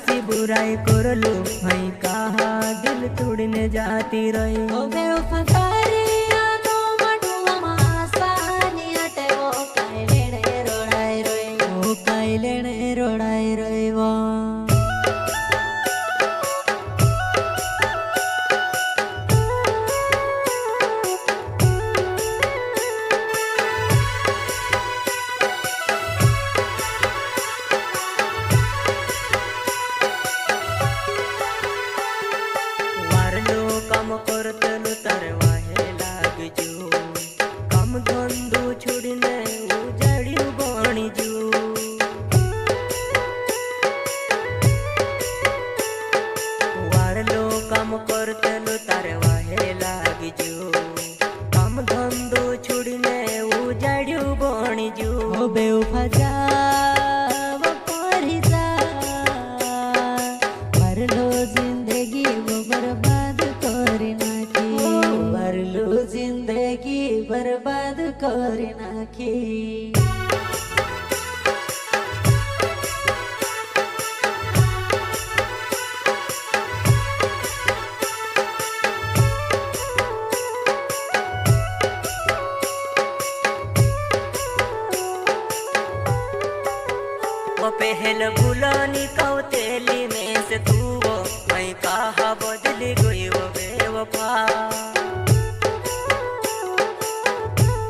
सी बुराई कर लो भाई कहा दिल तोड़ने जाती रही। ओ बेवफा तारी यादों में डूबा आसानी हटे वो काई लेने रोड़ाई रोई, वो काई लेने रोड़ाई रोई वो। काम करतलो तारे वाहे लागजो, काम धंधो छोड़ने उजाड़्यू बणीजो। वारलो काम करतलो तारे वाहे लागजो, काम धंधो छोड़ने उजाड़्यू बणीजो। ओ बेवफा जा वो परी जा, भरलो जिंदगी वो बर्बाद कर नाखी, भरलो जिंदगी बर्बाद कर नाखी। वो पहल बुलानी कौतेली में से तू वो मैं कहा बदली गई वो बेवफा।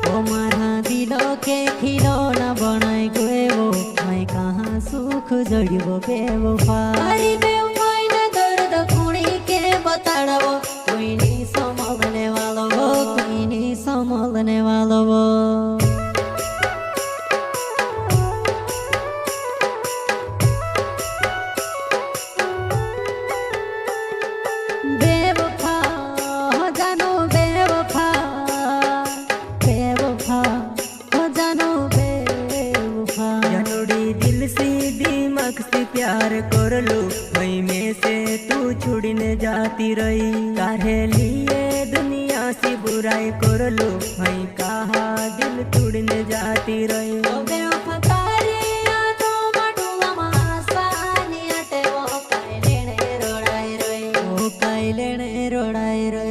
वो मारा दिलों के खिलौना बनाए गए वो मैं कहाँ सुख जड़ी वो बेवफा। अरे बेवफा ने दर्द खूनी के बताड़ा वो कोई नहीं संभलने वाला वो, कोई नहीं संभलने वाला वो। बेवफा हो जानो बेवफा, बेवफा हो जानो बेवफा। जनोड़ी दिल से दिमाग से प्यार कर लो वही में से तू छोड़ने जाती रही। काहे लिए दुनिया से बुराई कर लो वही कहा दिल तोड़ने जाती रही। ओ बेवफा तारी यादों में डूबा आसानी हटे वो काई लेने रोड़ाई रोई, वो काई लेने रोड़ाई रोई।